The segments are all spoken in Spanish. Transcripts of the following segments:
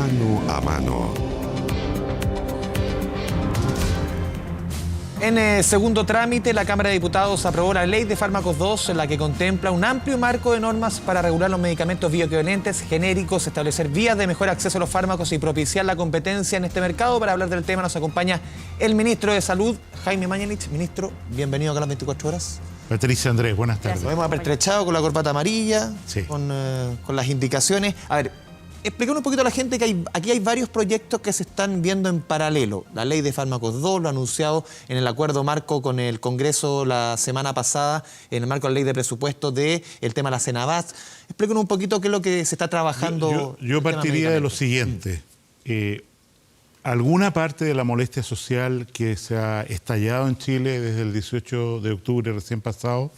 Mano a Mano. En segundo trámite, la Cámara de Diputados aprobó la Ley de Fármacos 2, en la que contempla un amplio marco de normas para regular los medicamentos bioequivalentes genéricos, establecer vías de mejor acceso a los fármacos y propiciar la competencia en este mercado. Para hablar del tema nos acompaña el ministro de Salud, Jaime Mañalich. Ministro, bienvenido acá a las 24 horas. Patricia Andrés, buenas tardes. Nos hemos apertrechado con la corbata amarilla, sí, con las indicaciones. A ver, expliquemos un poquito a la gente que aquí hay varios proyectos que se están viendo en paralelo. La Ley de Fármacos 2 lo ha anunciado en el acuerdo marco con el Congreso la semana pasada, en el marco de la Ley de Presupuestos del tema de la Cenabast. Explíquenos un poquito qué es lo que se está trabajando. Yo partiría de lo siguiente. Alguna parte de la molestia social que se ha estallado en Chile desde el 18 de octubre recién pasado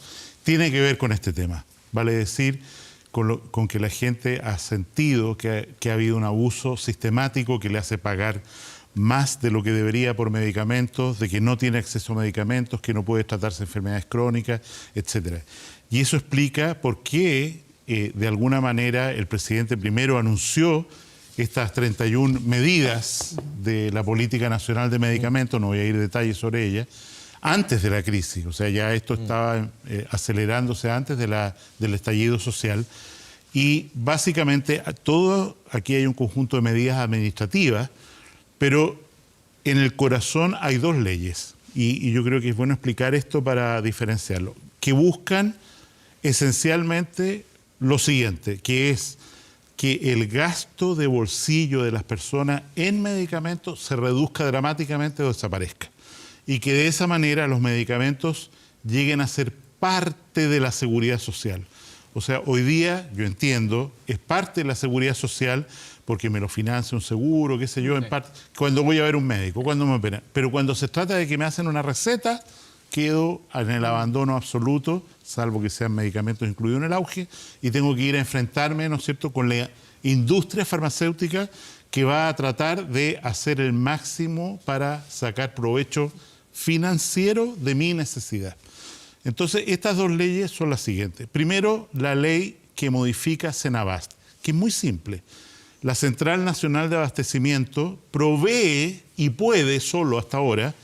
tiene que ver con este tema. Vale decir, con que la gente ha sentido que ha habido un abuso sistemático que le hace pagar más de lo que debería por medicamentos, de que no tiene acceso a medicamentos, que no puede tratarse enfermedades crónicas, etc. Y eso explica por qué, de alguna manera, el presidente primero anunció estas 31 medidas de la Política Nacional de Medicamentos, no voy a ir en detalles sobre ellas, antes de la crisis. O sea, ya esto estaba acelerándose antes del estallido social. Y básicamente aquí hay un conjunto de medidas administrativas, pero en el corazón hay dos leyes. Y yo creo que es bueno explicar esto para diferenciarlo, que buscan esencialmente lo siguiente, que es que el gasto de bolsillo de las personas en medicamentos se reduzca dramáticamente o desaparezca. Y que de esa manera los medicamentos lleguen a ser parte de la seguridad social. O sea, hoy día, yo entiendo, es parte de la seguridad social porque me lo financia un seguro, qué sé yo, en parte, cuando voy a ver un médico, cuando me operan. Pero cuando se trata de que me hacen una receta, quedo en el abandono absoluto, salvo que sean medicamentos incluidos en el auge, y tengo que ir a enfrentarme, ¿no es cierto?, con la industria farmacéutica que va a tratar de hacer el máximo para sacar provecho financiero de mi necesidad. Entonces, estas dos leyes son las siguientes. Primero, la ley que modifica Cenabast, que es muy simple. La Central Nacional de Abastecimiento provee y puede solo hasta ahora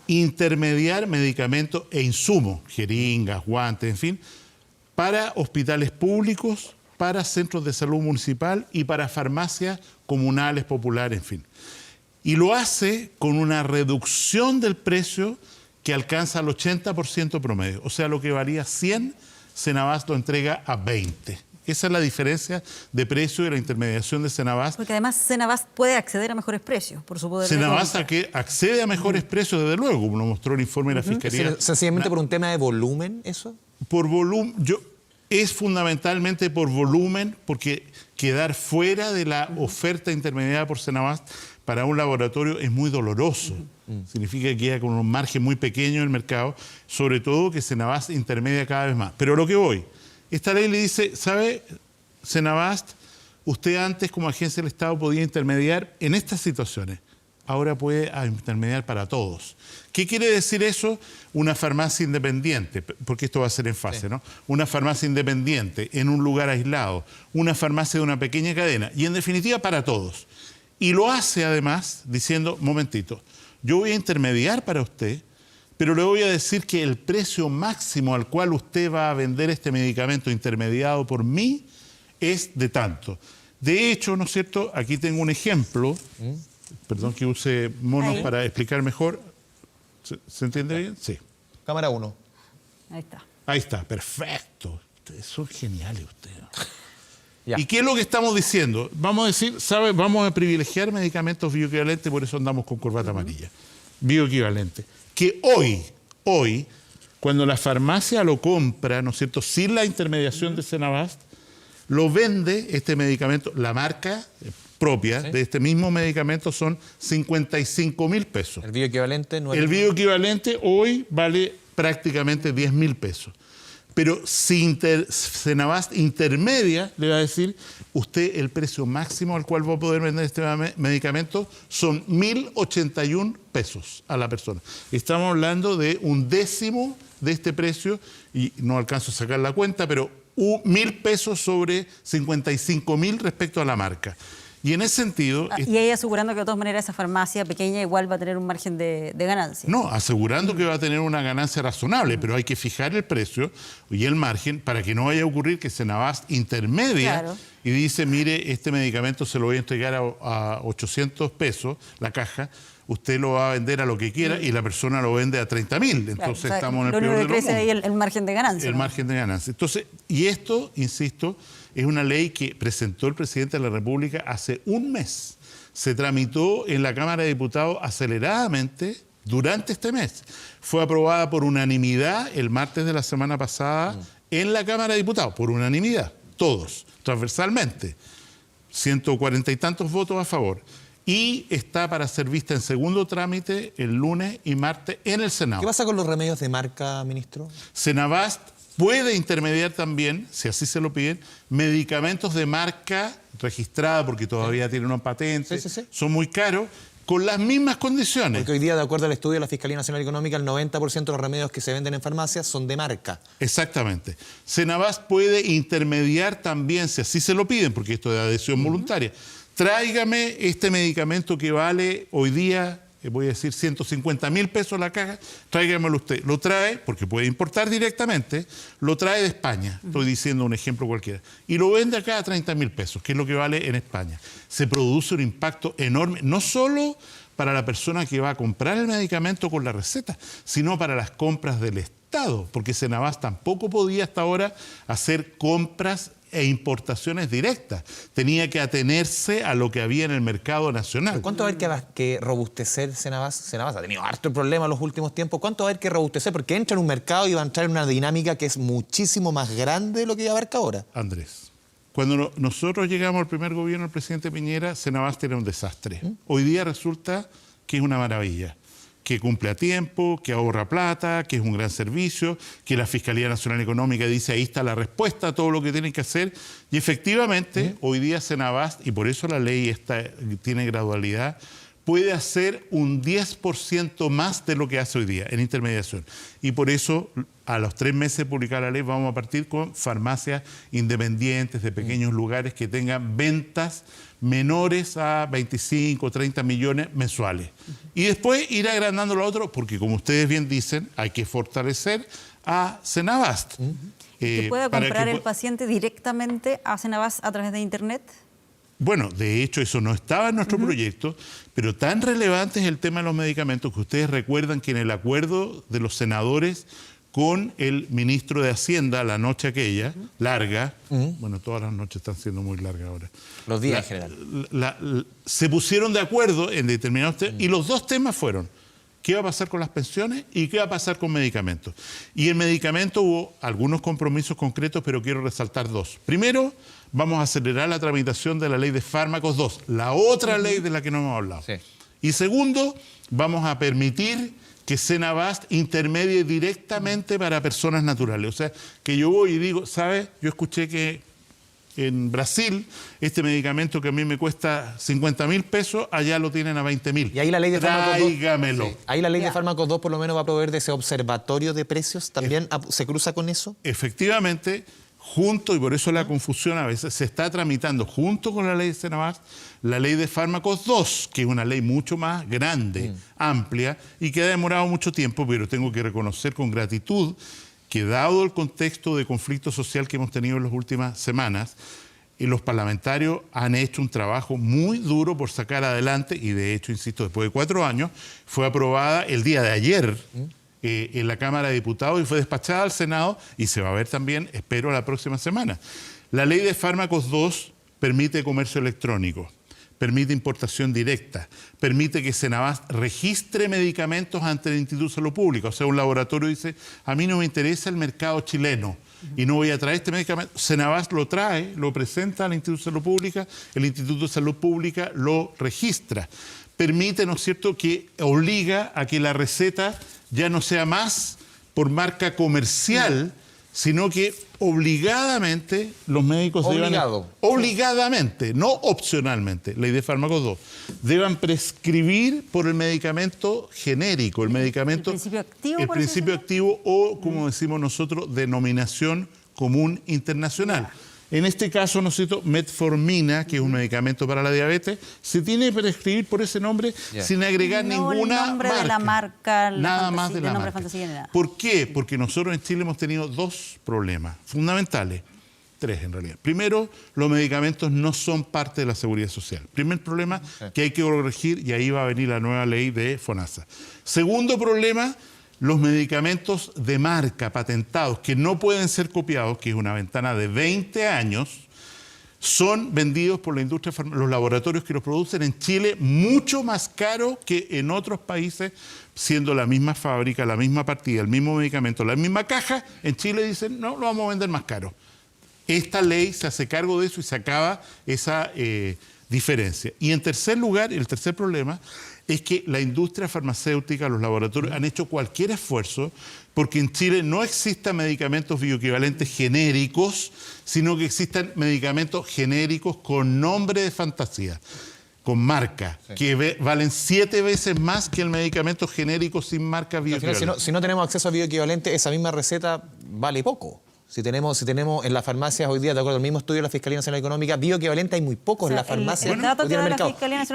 intermediar medicamentos e insumos, jeringas, guantes, en fin, para hospitales públicos, para centros de salud municipal y para farmacias comunales, populares, en fin. Y lo hace con una reducción del precio que alcanza el 80% promedio. O sea, lo que valía 100, Cenabast lo entrega a 20. Esa es la diferencia de precio de la intermediación de Cenabast. Porque además Cenabast puede acceder a mejores precios por su poder. Cenabast accede a mejores precios, desde luego, como lo mostró el informe de la Fiscalía. ¿Sencillamente por un tema de volumen eso? Por volumen, es fundamentalmente por volumen, porque quedar fuera de la oferta intermediada por Cenabast para un laboratorio es muy doloroso. Significa que queda con un margen muy pequeño en el mercado, sobre todo que Cenabast intermedia cada vez más. Pero lo que voy, esta ley le dice, ¿sabe, Cenabast? Usted antes como agencia del Estado podía intermediar en estas situaciones. Ahora puede intermediar para todos. ¿Qué quiere decir eso? Una farmacia independiente, porque esto va a ser en fase, ¿no? Una farmacia independiente en un lugar aislado, una farmacia de una pequeña cadena y en definitiva para todos. Y lo hace además diciendo, momentito, yo voy a intermediar para usted, pero le voy a decir que el precio máximo al cual usted va a vender este medicamento intermediado por mí es de tanto. De hecho, ¿no es cierto? Aquí tengo un ejemplo. Perdón que use monos para explicar mejor. ¿Se entiende bien? Sí. Cámara 1. Ahí está. Ahí está, perfecto. Ustedes son geniales ustedes. Ya. ¿Y qué es lo que estamos diciendo? Vamos a decir, ¿sabe? Vamos a privilegiar medicamentos bioequivalentes, por eso andamos con corbata amarilla. Bioequivalentes. Que hoy, cuando la farmacia lo compra, ¿no es cierto?, sin la intermediación de Cenabast, lo vende este medicamento, la marca propia de este mismo medicamento son 55.000 pesos. El bioequivalente no es... El bioequivalente hoy vale prácticamente 10.000 pesos. Pero si Cenabast intermedia, le va a decir, usted el precio máximo al cual va a poder vender este medicamento son 1.081 pesos a la persona. Estamos hablando de un décimo de este precio, y no alcanzo a sacar la cuenta, pero 1.000 pesos sobre 55.000 respecto a la marca. Y en ese sentido... Y ahí asegurando que de todas maneras esa farmacia pequeña igual va a tener un margen de ganancia. No, asegurando que va a tener una ganancia razonable, pero hay que fijar el precio y el margen para que no vaya a ocurrir que Senabast intermedia y dice, mire, este medicamento se lo voy a entregar a 800 pesos la caja, usted lo va a vender a lo que quiera y la persona lo vende a 30.000. Entonces estamos en el peor de los mundos. Lo único que crece ahí el margen de ganancia. El margen de ganancia. Entonces, y esto, insisto, es una ley que presentó el presidente de la República hace un mes. Se tramitó en la Cámara de Diputados aceleradamente durante este mes. Fue aprobada por unanimidad el martes de la semana pasada en la Cámara de Diputados, por unanimidad, todos, transversalmente. 140 y tantos votos a favor. Y está para ser vista en segundo trámite el lunes y martes en el Senado. ¿Qué pasa con los remedios de marca, ministro? Senabast puede intermediar también, si así se lo piden, medicamentos de marca registrada, porque todavía tienen una patente, son muy caros, con las mismas condiciones. Porque hoy día, de acuerdo al estudio de la Fiscalía Nacional Económica, el 90% de los remedios que se venden en farmacias son de marca. Exactamente. Senabast puede intermediar también, si así se lo piden, porque esto es de adhesión voluntaria. Tráigame este medicamento que vale hoy día, voy a decir 150.000 pesos la caja, tráigamelo usted. Lo trae, porque puede importar directamente, lo trae de España, estoy diciendo un ejemplo cualquiera, y lo vende acá a 30.000 pesos, que es lo que vale en España. Se produce un impacto enorme, no solo para la persona que va a comprar el medicamento con la receta, sino para las compras del Estado, porque Senabast tampoco podía hasta ahora hacer compras e importaciones directas. Tenía que atenerse a lo que había en el mercado nacional. ¿Cuánto va a haber que robustecer Senabast? Senabast ha tenido harto problema en los últimos tiempos. ¿Cuánto va a haber que robustecer? Porque entra en un mercado y va a entrar en una dinámica que es muchísimo más grande de lo que abarca ahora. Andrés, cuando nosotros llegamos al primer gobierno del presidente Piñera, Senabast era un desastre. Hoy día resulta que es una maravilla, que cumple a tiempo, que ahorra plata, que es un gran servicio, que la Fiscalía Nacional Económica dice ahí está la respuesta a todo lo que tienen que hacer. Y efectivamente, hoy día Senabast, y por eso la ley tiene gradualidad, puede hacer un 10% más de lo que hace hoy día en intermediación. Y por eso, a los 3 meses de publicar la ley, vamos a partir con farmacias independientes de pequeños lugares que tengan ventas menores a 25 o 30 millones mensuales. Y después ir agrandando lo otro, porque como ustedes bien dicen, hay que fortalecer a Senabast. ¿Que pueda comprar el paciente directamente a Senabast a través de Internet? Bueno, de hecho eso no estaba en nuestro proyecto, pero tan relevante es el tema de los medicamentos que ustedes recuerdan que en el acuerdo de los senadores con el ministro de Hacienda la noche aquella, larga, bueno, todas las noches están siendo muy largas ahora. Los días en general. Se pusieron de acuerdo en determinados temas y los dos temas fueron qué va a pasar con las pensiones y qué va a pasar con medicamentos. Y en medicamentos hubo algunos compromisos concretos, pero quiero resaltar 2. Primero, vamos a acelerar la tramitación de la ley de fármacos 2, la otra ley de la que no hemos hablado. Sí. Y segundo, vamos a permitir que Senabast intermedie directamente para personas naturales. O sea, que yo voy y digo, ¿sabes? Yo escuché que en Brasil este medicamento que a mí me cuesta 50.000 pesos, allá lo tienen a 20.000. Y ahí la ley de fármacos 2, tráigamelo. Sí. Ahí la ley de fármacos 2 por lo menos va a proveer de ese observatorio de precios. ¿También se cruza con eso? Efectivamente, junto, y por eso la confusión a veces, se está tramitando junto con la ley de Senabast la ley de fármacos 2, que es una ley mucho más grande, amplia, y que ha demorado mucho tiempo, pero tengo que reconocer con gratitud que dado el contexto de conflicto social que hemos tenido en las últimas semanas, los parlamentarios han hecho un trabajo muy duro por sacar adelante, y de hecho, insisto, después de 4 años, fue aprobada el día de ayer en la Cámara de Diputados y fue despachada al Senado y se va a ver también, espero, la próxima semana. La ley de fármacos 2 permite comercio electrónico, permite importación directa, permite que Senabast registre medicamentos ante el Instituto de Salud Pública. O sea, un laboratorio dice, a mí no me interesa el mercado chileno y no voy a traer este medicamento. Senabast lo trae, lo presenta al Instituto de Salud Pública, el Instituto de Salud Pública lo registra. Permite, ¿no es cierto?, que obliga a que la receta ya no sea más por marca comercial, sino que obligadamente los médicos obligadamente, no opcionalmente, ley de fármacos 2, deban prescribir por el medicamento genérico, el medicamento, el principio activo o, como decimos nosotros, denominación común internacional. En este caso, ¿no es cierto?, metformina, que es un medicamento para la diabetes, se tiene que prescribir por ese nombre sin agregar ninguna el nombre marca. De la marca, nada más de la marca. Fantasía, ni nada. ¿Por qué? Porque nosotros en Chile hemos tenido dos problemas fundamentales. Tres, en realidad. Primero, los medicamentos no son parte de la seguridad social. Primer problema que hay que corregir, y ahí va a venir la nueva ley de FONASA. Segundo problema, los medicamentos de marca patentados que no pueden ser copiados, que es una ventana de 20 años, son vendidos por la industria, los laboratorios que los producen en Chile mucho más caro que en otros países, siendo la misma fábrica, la misma partida, el mismo medicamento, la misma caja. En Chile dicen, no, lo vamos a vender más caro. Esta ley se hace cargo de eso y se acaba esa diferencia. Y en tercer lugar, el tercer problema es que la industria farmacéutica, los laboratorios han hecho cualquier esfuerzo porque en Chile no existan medicamentos bioequivalentes genéricos, sino que existan medicamentos genéricos con nombre de fantasía, con marca, que valen 7 veces más que el medicamento genérico sin marca bioequivalente. Al final, si no tenemos acceso a bioequivalente, esa misma receta vale poco. Si tenemos en las farmacias hoy día, de acuerdo al mismo estudio de la Fiscalía Nacional Económica, bioequivalente hay muy pocos en las farmacias.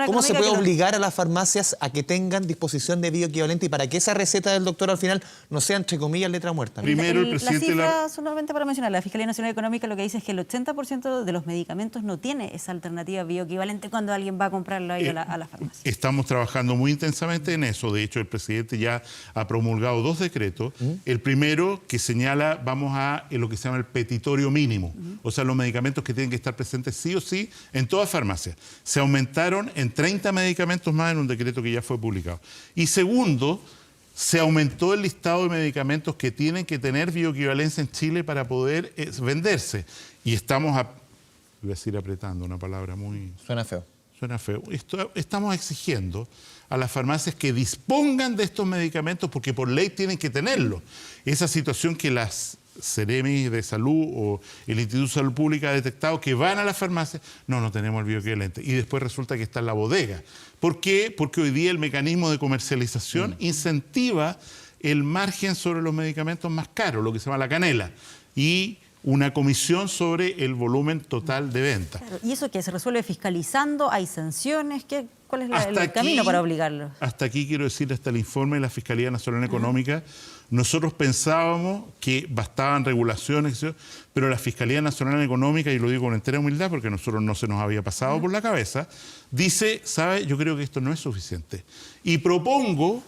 ¿Cómo se puede obligar a las farmacias a que tengan disposición de bioequivalente y para que esa receta del doctor al final no sea, entre comillas, letra muerta? Primero, el presidente... La cifra, solamente para mencionar, la Fiscalía Nacional Económica lo que dice es que el 80% de los medicamentos no tiene esa alternativa bioequivalente cuando alguien va a comprarlo ahí a la farmacia. Estamos trabajando muy intensamente en eso. De hecho, el presidente ya ha promulgado 2 decretos. El primero que señala, vamos a lo que se llama el petitorio mínimo, o sea, los medicamentos que tienen que estar presentes sí o sí en todas farmacias. Se aumentaron en 30 medicamentos más en un decreto que ya fue publicado. Y segundo, se aumentó el listado de medicamentos que tienen que tener bioequivalencia en Chile para poder venderse. Y estamos, voy a decir apretando, una palabra muy... Suena feo. Suena feo. Estamos exigiendo a las farmacias que dispongan de estos medicamentos porque por ley tienen que tenerlos. Esa situación que las Seremi de Salud o el Instituto de Salud Pública ha detectado que van a las farmacias, no tenemos el bioequivalente. Y después resulta que está en la bodega. ¿Por qué? Porque hoy día el mecanismo de comercialización incentiva el margen sobre los medicamentos más caros, lo que se llama la canela, y una comisión sobre el volumen total de venta. Claro, ¿y eso qué? ¿Se resuelve fiscalizando? ¿Hay sanciones? ¿Cuál es el camino para obligarlo? Hasta aquí quiero decir, hasta el informe de la Fiscalía Nacional Económica, nosotros pensábamos que bastaban regulaciones, pero la Fiscalía Nacional Económica, y lo digo con entera humildad porque a nosotros no se nos había pasado por la cabeza, dice, ¿sabe? Yo creo que esto no es suficiente. Y propongo,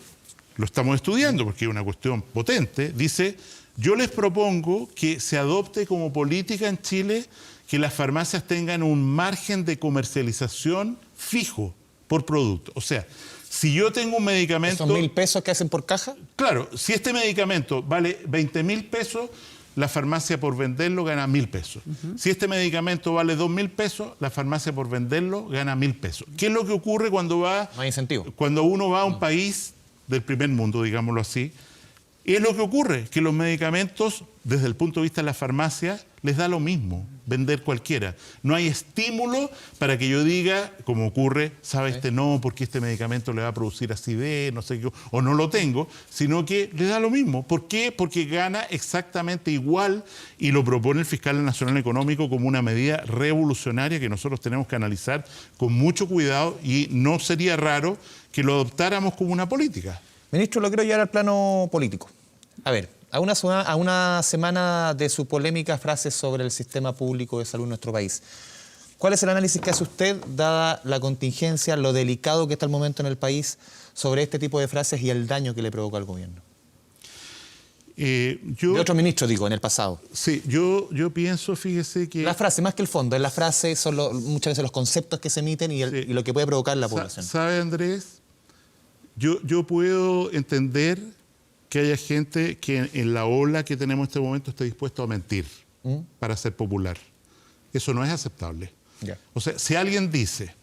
lo estamos estudiando porque es una cuestión potente, dice, yo les propongo que se adopte como política en Chile que las farmacias tengan un margen de comercialización fijo por producto. O sea, si yo tengo un medicamento... ¿Esos 1.000 pesos que hacen por caja? Claro, si este medicamento vale 20.000 pesos, la farmacia por venderlo gana 1.000 pesos. Si este medicamento vale 2.000 pesos, la farmacia por venderlo gana 1.000 pesos. ¿Qué es lo que ocurre cuando no hay incentivo? Cuando uno va a un país del primer mundo, digámoslo así? Es lo que ocurre, que los medicamentos, desde el punto de vista de la farmacia, les da lo mismo vender cualquiera. No hay estímulo para que yo diga, como ocurre, sabe no, porque este medicamento le va a producir acidez, no sé qué, o no lo tengo, sino que le da lo mismo. ¿Por qué? Porque gana exactamente igual y lo propone el Fiscal Nacional Económico como una medida revolucionaria que nosotros tenemos que analizar con mucho cuidado y no sería raro que lo adoptáramos como una política. Ministro, lo quiero llevar al plano político. A ver, a una semana de su polémica frase sobre el sistema público de salud en nuestro país, ¿cuál es el análisis que hace usted, dada la contingencia, lo delicado que está el momento en el país, sobre este tipo de frases y el daño que le provoca al gobierno? De otros ministros, digo, en el pasado. Sí, yo pienso, fíjese que... La frase, más que el fondo, en la frase son muchas veces los conceptos que se emiten y lo que puede provocar la población. ¿Sabe, Andrés? Yo puedo entender que haya gente que en la ola que tenemos en este momento esté dispuesto a mentir para ser popular. Eso no es aceptable. O sea, si alguien dice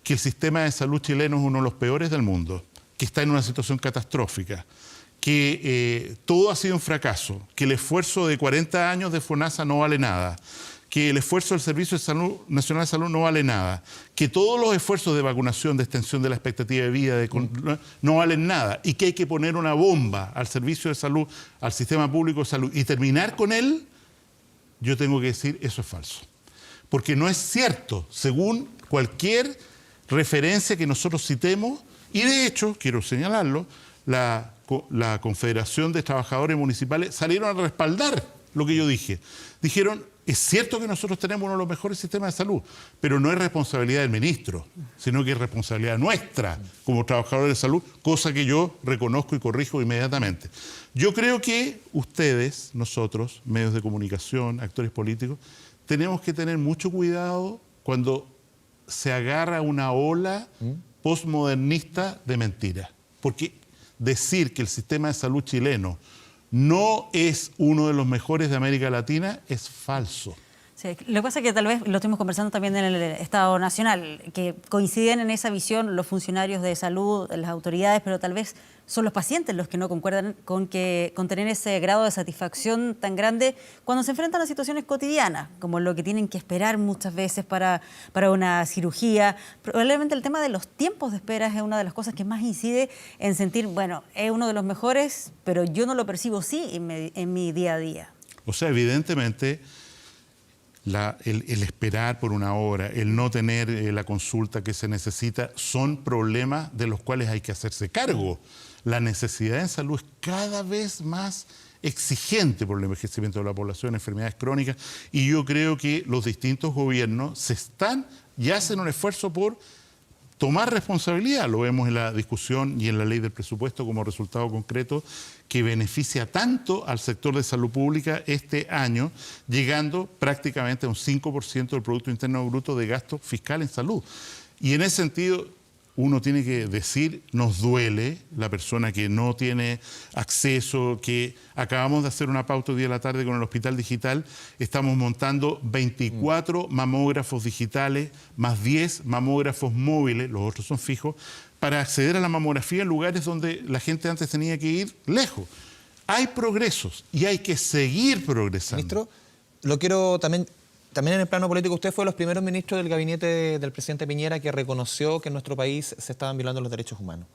que el sistema de salud chileno es uno de los peores del mundo, que está en una situación catastrófica, que todo ha sido un fracaso, que el esfuerzo de 40 años de FONASA no vale nada, que el esfuerzo del Servicio de Salud Nacional de Salud no vale nada, que todos los esfuerzos de vacunación, de extensión de la expectativa de vida, no valen nada, y que hay que poner una bomba al servicio de salud, al sistema público de salud, y terminar con él, yo tengo que decir, eso es falso. porque no es cierto, según cualquier referencia que nosotros citemos, y de hecho, quiero señalarlo, la Confederación de Trabajadores Municipales salieron a respaldar lo que yo dije. Dijeron, es cierto que nosotros tenemos uno de los mejores sistemas de salud, pero no es responsabilidad del ministro, sino que es responsabilidad nuestra como trabajadores de salud, cosa que yo reconozco y corrijo inmediatamente. Yo creo que ustedes, nosotros, medios de comunicación, actores políticos, tenemos que tener mucho cuidado cuando se agarra una ola postmodernista de mentiras. Porque decir que el sistema de salud chileno no es uno de los mejores de América Latina es falso. Sí, lo que pasa es que tal vez lo estuvimos conversando también en el Estado Nacional, que coinciden en esa visión los funcionarios de salud, las autoridades, pero tal vez son los pacientes los que no concuerdan con tener ese grado de satisfacción tan grande cuando se enfrentan a situaciones cotidianas, como lo que tienen que esperar muchas veces para una cirugía. Probablemente el tema de los tiempos de espera es una de las cosas que más incide en sentir, bueno, es uno de los mejores, pero yo no lo percibo así en mi día a día. O sea, evidentemente, el esperar por una hora, el no tener la consulta que se necesita, son problemas de los cuales hay que hacerse cargo. La necesidad en salud es cada vez más exigente por el envejecimiento de la población, enfermedades crónicas, y yo creo que los distintos gobiernos y hacen un esfuerzo por tomar responsabilidad. Lo vemos en la discusión y en la ley del presupuesto como resultado concreto que beneficia tanto al sector de salud pública este año, llegando prácticamente a un 5% del Producto Interno Bruto de gasto fiscal en salud. Y en ese sentido, uno tiene que decir, nos duele la persona que no tiene acceso, que acabamos de hacer una pauta hoy día a la tarde con el Hospital Digital, estamos montando 24 mamógrafos digitales, más 10 mamógrafos móviles, los otros son fijos, para acceder a la mamografía en lugares donde la gente antes tenía que ir lejos. Hay progresos y hay que seguir progresando. Ministro, lo quiero también en el plano político, usted fue de los primeros ministros del gabinete del presidente Piñera que reconoció que en nuestro país se estaban violando los derechos humanos.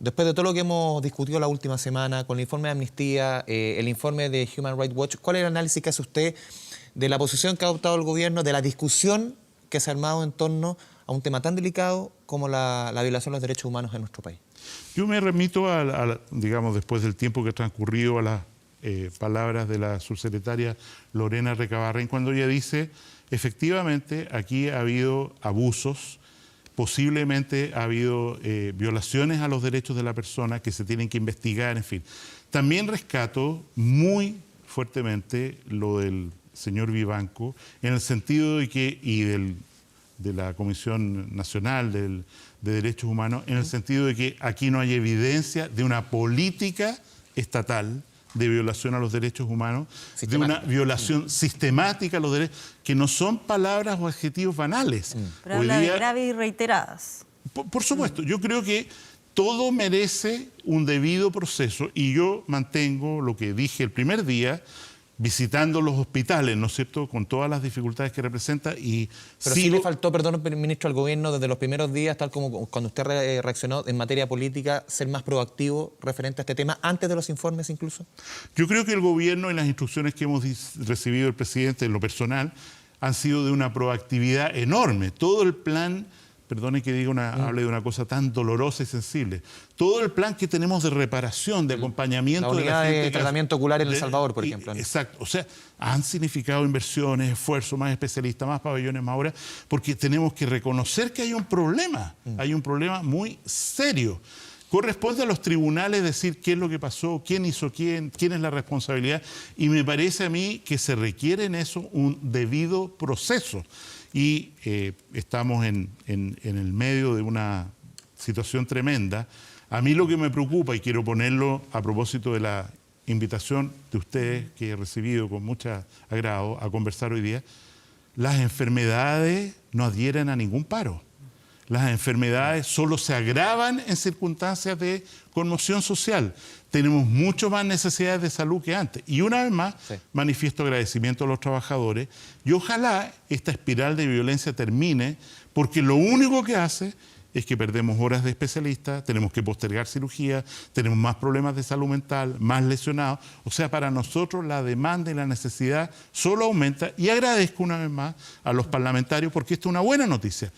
Después de todo lo que hemos discutido la última semana, con el informe de Amnistía, el informe de Human Rights Watch, ¿cuál es el análisis que hace usted de la posición que ha adoptado el gobierno, de la discusión que se ha armado en torno a un tema tan delicado como la violación de los derechos humanos en nuestro país? Yo me remito digamos, después del tiempo que ha transcurrido, a las palabras de la subsecretaria Lorena Recabarren, cuando ella dice, efectivamente, aquí ha habido abusos, posiblemente ha habido violaciones a los derechos de la persona que se tienen que investigar, en fin. También rescato muy fuertemente lo del señor Vivanco, en el sentido de que, de la Comisión Nacional de Derechos Humanos, en el sentido de que aquí no hay evidencia de una política estatal de violación a los derechos humanos, de una violación sistemática a los derechos, que no son palabras o adjetivos banales. Pero habla de graves y reiteradas. Por supuesto, yo creo que todo merece un debido proceso y yo mantengo lo que dije el primer día, visitando los hospitales, ¿no es cierto?, con todas las dificultades que representa. Pero sí le faltó, perdón, ministro, al gobierno desde los primeros días, tal como cuando usted reaccionó en materia política, ser más proactivo referente a este tema, antes de los informes incluso. Yo creo que el gobierno y las instrucciones que hemos recibido del presidente en lo personal han sido de una proactividad enorme. Todo el plan, perdone que hable de una cosa tan dolorosa y sensible, todo el plan que tenemos de reparación, de acompañamiento la unidad de la gente de tratamiento ocular en El Salvador, por ejemplo. Exacto, o sea, han significado inversiones, esfuerzos, más especialistas, más pabellones, más horas, porque tenemos que reconocer que hay un problema muy serio. Corresponde a los tribunales decir qué es lo que pasó, quién hizo quién es la responsabilidad, y me parece a mí que se requiere en eso un debido proceso. Y estamos en el medio de una situación tremenda. A mí lo que me preocupa, y quiero ponerlo a propósito de la invitación de ustedes que he recibido con mucho agrado a conversar hoy día, las enfermedades no adhieren a ningún paro. Las enfermedades solo se agravan en circunstancias de conmoción social. Tenemos mucho más necesidades de salud que antes. Y una vez más, manifiesto agradecimiento a los trabajadores y ojalá esta espiral de violencia termine, porque lo único que hace es que perdemos horas de especialistas, tenemos que postergar cirugía, tenemos más problemas de salud mental, más lesionados. O sea, para nosotros la demanda y la necesidad solo aumenta, y agradezco una vez más a los parlamentarios porque esto es una buena noticia.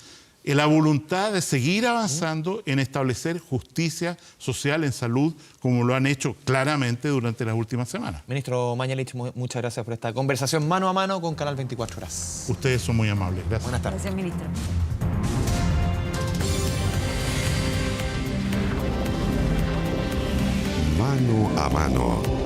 La voluntad de seguir avanzando en establecer justicia social en salud, como lo han hecho claramente durante las últimas semanas. Ministro Mañalich, muchas gracias por esta conversación mano a mano con Canal 24 Horas. Ustedes son muy amables. Gracias. Buenas tardes. Gracias, ministro. Mano a mano.